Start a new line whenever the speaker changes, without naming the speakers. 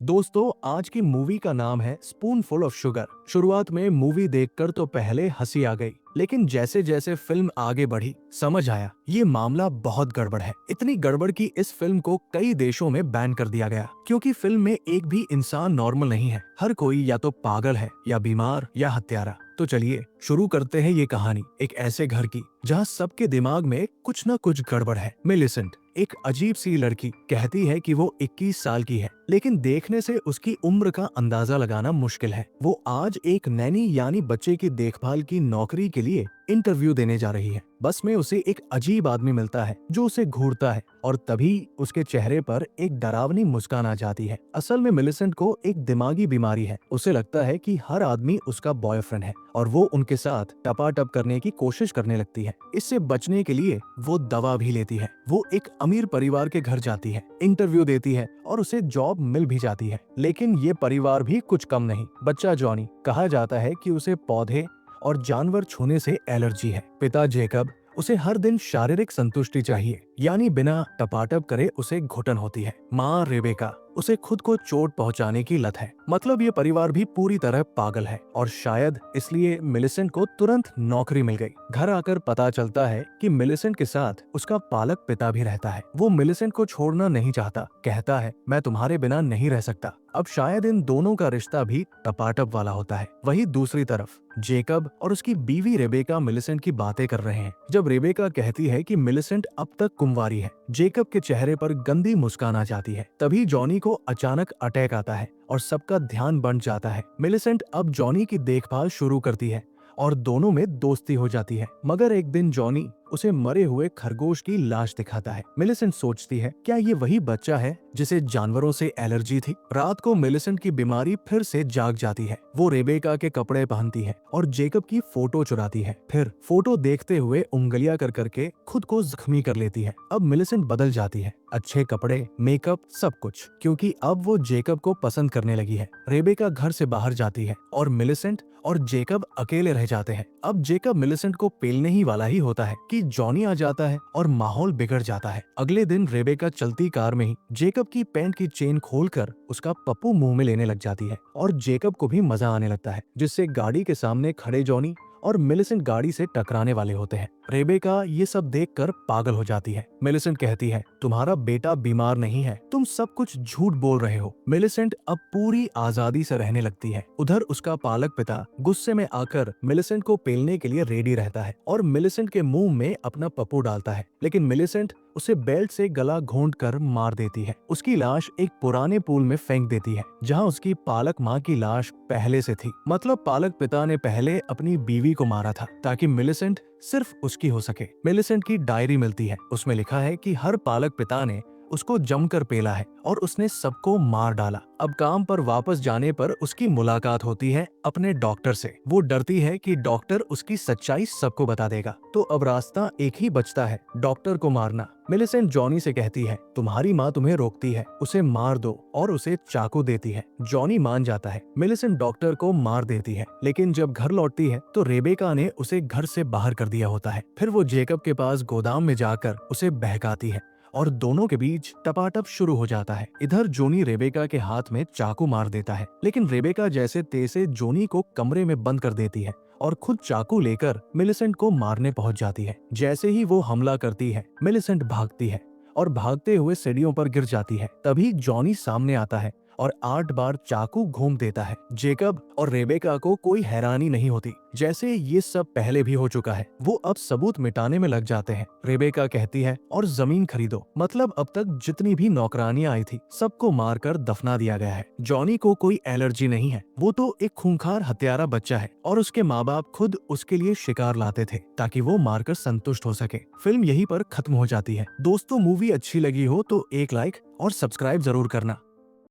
दोस्तों, आज की मूवी का नाम है स्पून फुल ऑफ शुगर। शुरुआत में मूवी देखकर तो पहले हंसी आ गई, लेकिन जैसे जैसे फिल्म आगे बढ़ी समझ आया ये मामला बहुत गड़बड़ है। इतनी गड़बड़ कि इस फिल्म को कई देशों में बैन कर दिया गया, क्योंकि फिल्म में एक भी इंसान नॉर्मल नहीं है। हर कोई या तो पागल है या बीमार या हत्यारा। तो चलिए शुरू करते हैं ये कहानी एक ऐसे घर की जहाँ सबके दिमाग में कुछ न कुछ गड़बड़ है। मिलिसेंट एक अजीब सी लड़की कहती है कि वो 21 साल की है, लेकिन देखने से उसकी उम्र का अंदाजा लगाना मुश्किल है। वो आज एक नैनी यानी बच्चे की देखभाल की नौकरी के लिए इंटरव्यू देने जा रही है। बस में उसे एक अजीब आदमी मिलता है जो उसे घूरता है, और तभी उसके चेहरे पर एक डरावनी मुस्कान आ जाती है। असल में मिलिसेंट को एक दिमागी बीमारी है। उसे लगता है कि हर आदमी उसका बॉयफ्रेंड है और वो उनके साथ टपाटप करने की कोशिश करने लगती है। इससे बचने के लिए वो दवा भी लेती है। वो एक अमीर परिवार के घर जाती है, इंटरव्यू देती है और उसे जॉब मिल भी जाती है। लेकिन ये परिवार भी कुछ कम नहीं। बच्चा जॉनी, कहा जाता है कि उसे पौधे और जानवर छूने से एलर्जी है। पिता जेकब, उसे हर दिन शारीरिक संतुष्टि चाहिए, यानी बिना टपाटप करे उसे घुटन होती है। माँ रेबेका, उसे खुद को चोट पहुंचाने की लत है। मतलब ये परिवार भी पूरी तरह पागल है, और शायद इसलिए मिलिसेंट को तुरंत नौकरी मिल गई। घर आकर पता चलता है कि मिलिसेंट के साथ उसका पालक पिता भी रहता है। वो मिलिसेंट को छोड़ना नहीं चाहता, कहता है मैं तुम्हारे बिना नहीं रह सकता। अब शायद इन दोनों का रिश्ता भी टपाटप वाला होता है। वहीं दूसरी तरफ जेकब और उसकी बीवी रेबेका मिलिसेंट की बातें कर रहे हैं। जब रेबेका कहती है कि मिलिसेंट अब तक कुंवारी है, जेकब के चेहरे पर गंदी मुस्कान आ जाती है। तभी जॉनी को अचानक अटैक आता है और सबका ध्यान बंट जाता है। मिलिसेंट अब जॉनी की देखभाल शुरू करती है और दोनों में दोस्ती हो जाती है। मगर एक दिन जॉनी उसे मरे हुए खरगोश की लाश दिखाता है। मिलिसेंट सोचती है क्या ये वही बच्चा है जिसे जानवरों से एलर्जी थी। रात को मिलिसेंट की बीमारी फिर से जाग जाती है। वो रेबेका के कपड़े पहनती है और जेकब की फोटो चुराती है। फिर फोटो देखते हुए उंगलियां कर करके खुद को जख्मी कर लेती है। अब मिलिसेंट बदल जाती है, अच्छे कपड़े, मेकअप, सब कुछ, क्योंकि अब वो जेकब को पसंद करने लगी है। रेबेका घर से बाहर जाती है और मिलिसेंट और जेकब अकेले रह जाते हैं। अब जेकब मिलिसेंट को पेलने ही वाला ही होता है कि जॉनी आ जाता है और माहौल बिगड़ जाता है। अगले दिन रेबेका चलती कार में ही जेकब की पैंट की चेन खोलकर उसका पप्पू मुंह में लेने लग जाती है, और जेकब को भी मजा आने लगता है, जिससे गाड़ी के सामने खड़े जॉनी और मिलिसेंट गाड़ी से टकराने वाले होते हैं। रेबेका ये सब देखकर पागल हो जाती है। मिलिसेंट कहती है तुम्हारा बेटा बीमार नहीं है, तुम सब कुछ झूठ बोल रहे हो। मिलिसेंट अब पूरी आजादी से रहने लगती है। उधर उसका पालक पिता गुस्से में आकर मिलिसेंट को पेलने के लिए रेडी रहता है और मिलिसेंट के मुंह में अपना पप्पू डालता है, लेकिन मिलिसेंट उसे बेल्ट से गला घोंट कर मार देती है। उसकी लाश एक पुराने पूल में फेंक देती है जहां उसकी पालक माँ की लाश पहले से थी। मतलब पालक पिता ने पहले अपनी बीवी को मारा था ताकि मिलिसेंट सिर्फ उसकी हो सके। मिलिसेंट की डायरी मिलती है, उसमें लिखा है कि हर पालक पिता ने उसको जमकर पेला है और उसने सबको मार डाला। अब काम पर वापस जाने पर उसकी मुलाकात होती है अपने डॉक्टर से। वो डरती है कि डॉक्टर उसकी सच्चाई सबको बता देगा, तो अब रास्ता एक ही बचता है, डॉक्टर को मारना। मिलिसेंट जॉनी से कहती है तुम्हारी माँ तुम्हें रोकती है, उसे मार दो, और उसे चाकू देती है। जॉनी मान जाता है। मिलिसेंट डॉक्टर को मार देती है, लेकिन जब घर लौटती है तो रेबेका ने उसे घर से बाहर कर दिया होता है। फिर वो जेकब के पास गोदाम में जाकर उसे बहकाती है और दोनों के बीच टपाटप शुरू हो जाता है। इधर जोनी रेबेका के हाथ में चाकू मार देता है, लेकिन रेबेका जैसे तैसे जोनी को कमरे में बंद कर देती है और खुद चाकू लेकर मिलिसेंट को मारने पहुंच जाती है। जैसे ही वो हमला करती है, मिलिसेंट भागती है और भागते हुए सीढ़ियों पर गिर जाती है। तभी जॉनी सामने आता है और 8 बार चाकू घूम देता है। जेकब और रेबेका को कोई हैरानी नहीं होती, जैसे ये सब पहले भी हो चुका है। वो अब सबूत मिटाने में लग जाते हैं। रेबेका कहती है और जमीन खरीदो, मतलब अब तक जितनी भी नौकरानियां आई थी सबको मारकर दफना दिया गया है। जॉनी को कोई एलर्जी नहीं है, वो तो एक खूंखार हत्यारा बच्चा है और उसके माँ बाप खुद उसके लिए शिकार लाते थे ताकि वो मारकर संतुष्ट हो सके। फिल्म यहीं पर खत्म हो जाती है। दोस्तों, मूवी अच्छी लगी हो तो एक लाइक और सब्सक्राइब जरूर करना।